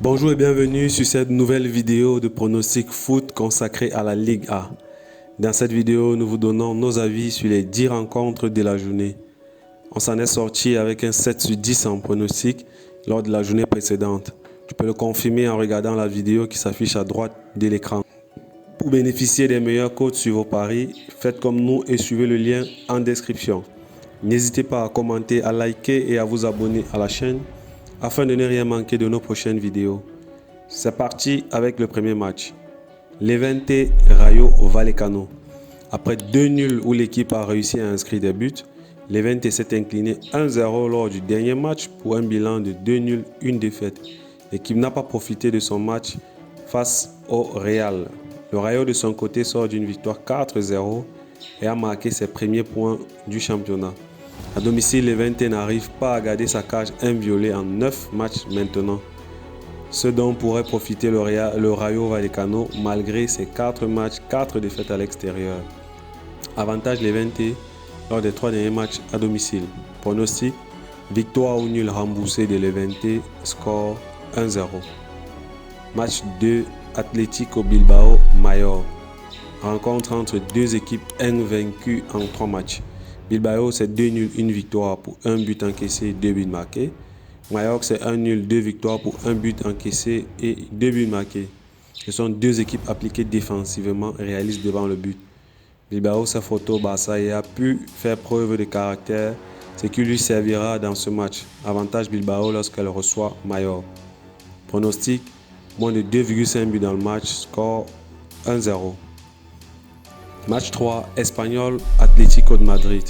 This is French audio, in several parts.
Bonjour et bienvenue sur cette nouvelle vidéo de pronostic foot consacrée à la Ligue A. Dans cette vidéo, nous vous donnons nos avis sur les 10 rencontres de la journée. On s'en est sorti avec un 7 sur 10 en pronostic lors de la journée précédente. Tu peux le confirmer en regardant la vidéo qui s'affiche à droite de l'écran. Pour bénéficier des meilleurs codes sur vos paris, faites comme nous et suivez le lien en description. N'hésitez pas à commenter, à liker et à vous abonner à la chaîne afin de ne rien manquer de nos prochaines vidéos. C'est parti avec le premier match. Levante Rayo Vallecano. Après 2 nuls où l'équipe a réussi à inscrire des buts, Levante s'est incliné 1-0 lors du dernier match pour un bilan de 2 nuls, 1 défaite. L'équipe n'a pas profité de son match face au Real. Le Rayo de son côté sort d'une victoire 4-0 et a marqué ses premiers points du championnat. À domicile, Levante n'arrive pas à garder sa cage inviolée en 9 matchs maintenant. Ce dont pourrait profiter le Rayo Vallecano malgré ses 4 matchs, 4 défaites à l'extérieur. Avantage Levante lors des 3 derniers matchs à domicile. Pronostic, victoire ou nul remboursé de Levante, score 1-0. Match 2, Atlético Bilbao Mallorca. Rencontre entre deux équipes invaincues en 3 matchs. Bilbao, c'est 2 nuls, 1 victoire pour 1 but encaissé, 2 buts marqués. Mallorca, c'est 1 nul, 2 victoires pour 1 but encaissé et 2 buts marqués. Ce sont deux équipes appliquées défensivement, réalistes devant le but. Bilbao s'est frotté au Barça et a pu faire preuve de caractère, ce qui lui servira dans ce match. Avantage Bilbao lorsqu'elle reçoit Mallorca. Pronostic, moins de 2,5 buts dans le match, score 1-0. Match 3, Espagnol Atlético de Madrid.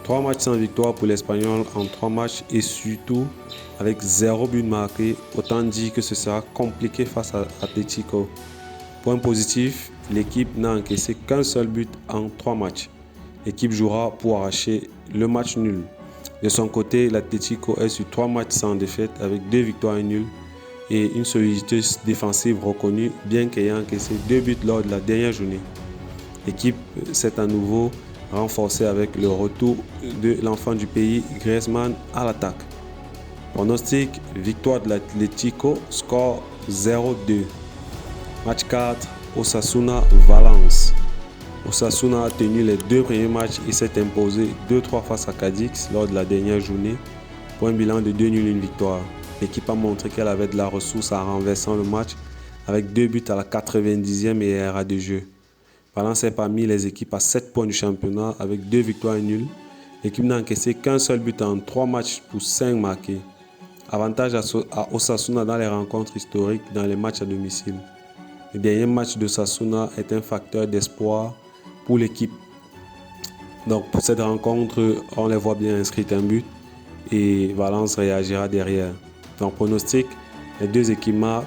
3 matchs sans victoire pour l'Espagnol en 3 matchs et surtout avec 0 but marqué. Autant dire que ce sera compliqué face à Atlético. Point positif, l'équipe n'a encaissé qu'un seul but en 3 matchs. L'équipe jouera pour arracher le match nul. De son côté, l'Atlético est sur 3 matchs sans défaite avec 2 victoires et nuls et une solidité défensive reconnue bien qu'ayant encaissé 2 buts lors de la dernière journée. L'équipe s'est à nouveau renforcée avec le retour de l'enfant du pays, Griezmann, à l'attaque. Pronostic, victoire de l'Atlético, score 0-2. Match 4, Osasuna Valence. Osasuna a tenu les 2 premiers matchs et s'est imposé 2-3 face à Cadix lors de la dernière journée pour un bilan de 2 nuls, 1 victoire. L'équipe a montré qu'elle avait de la ressource en renversant le match avec 2 buts à la 90e et un arrêt de jeu. Valence est parmi les équipes à 7 points du championnat avec 2 victoires et nuls. L'équipe n'a encaissé qu'un seul but en 3 matchs pour 5 marqués. Avantage à Osasuna dans les rencontres historiques dans les matchs à domicile. Le dernier match de Osasuna est un facteur d'espoir pour l'équipe. Donc pour cette rencontre, on les voit bien inscrire un but et Valence réagira derrière. Donc pronostic, les deux équipes marquent,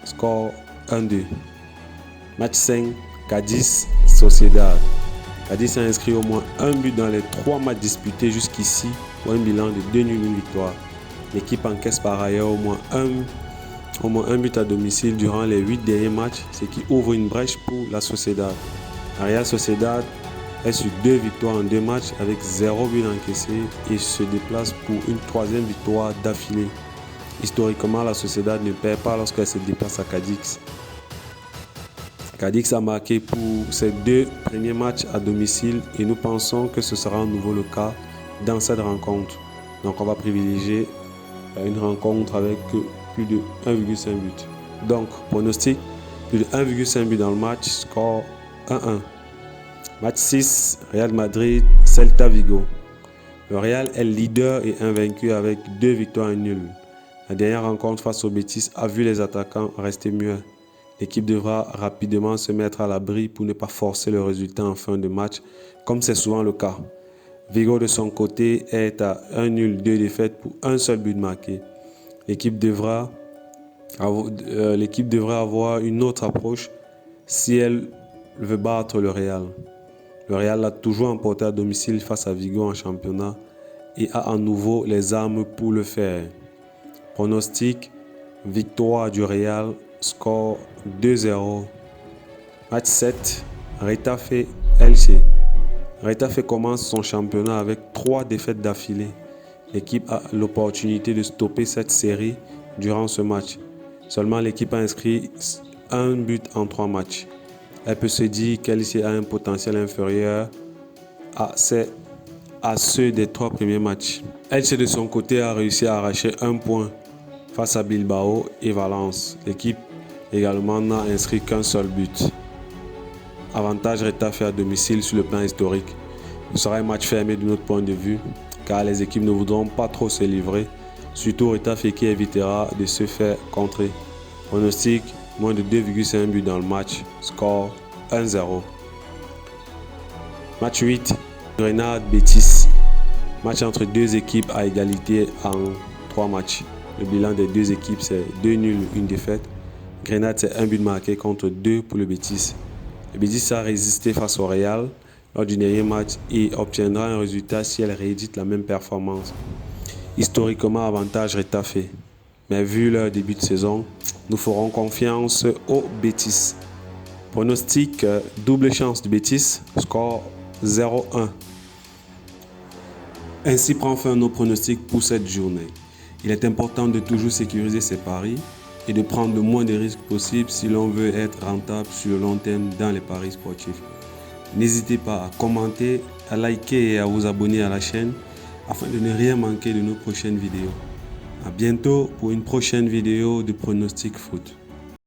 score 1-2. Match 5, Cadiz Sociedad. Cadiz a inscrit au moins un but dans les 3 matchs disputés jusqu'ici pour un bilan de 2 nuls, 1 victoire. L'équipe encaisse par ailleurs au moins un but à domicile durant les 8 derniers matchs, ce qui ouvre une brèche pour la Sociedad. La Real Sociedad est sur 2 victoires en 2 matchs avec 0 but encaissé et se déplace pour une 3e victoire d'affilée. Historiquement, la Sociedad ne perd pas lorsqu'elle se déplace à Cadix. Cadix a marqué pour ses 2 premiers matchs à domicile et nous pensons que ce sera à nouveau le cas dans cette rencontre. Donc on va privilégier une rencontre avec plus de 1,5 but. Donc pronostic, plus de 1,5 but dans le match, score 1-1. Match 6, Real Madrid, Celta Vigo. Le Real est leader et invaincu avec 2 victoires et nuls. La dernière rencontre face au Betis a vu les attaquants rester muets. L'équipe devra rapidement se mettre à l'abri pour ne pas forcer le résultat en fin de match, comme c'est souvent le cas. Vigo de son côté est à 1 nul, 2 défaites pour un seul but marqué. L'équipe devra avoir une autre approche si elle veut battre le Real. Le Real l'a toujours emporté à domicile face à Vigo en championnat et a à nouveau les armes pour le faire. Pronostic, victoire du Real, score 2-0. Match 7, Retafe Elche. Retafe commence son championnat avec 3 défaites d'affilée. L'équipe a l'opportunité de stopper cette série durant ce match. Seulement l'équipe a inscrit un but en 3 matchs. Elle peut se dire qu'elle a un potentiel inférieur à ceux des 3 premiers matchs. Elche de son côté a réussi à arracher un point face à Bilbao et Valence. L'équipe également n'a inscrit qu'un seul but. Avantage Retafe à domicile sur le plan historique. Ce sera un match fermé de notre point de vue car les équipes ne voudront pas trop se livrer. Surtout Retafe qui évitera de se faire contrer. Pronostic, moins de 2,5 buts dans le match. Score 1-0. Match 8, Grenade-Betis. Match entre deux équipes à égalité en 3 matchs. Le bilan des deux équipes, c'est 2 nuls, 1 défaite. Grenade, c'est 1 but marqué contre 2 pour le Betis. Le Betis a résisté face au Real lors du dernier match et obtiendra un résultat si elle réédite la même performance. Historiquement, avantage Retafe. Mais vu leur début de saison, nous ferons confiance au Betis. Pronostic, double chance du Betis, score 0-1. Ainsi prend fin nos pronostics pour cette journée. Il est important de toujours sécuriser ses paris et de prendre le moins de risques possible si l'on veut être rentable sur le long terme dans les paris sportifs. N'hésitez pas à commenter, à liker et à vous abonner à la chaîne afin de ne rien manquer de nos prochaines vidéos. À bientôt pour une prochaine vidéo de Pronostic Foot.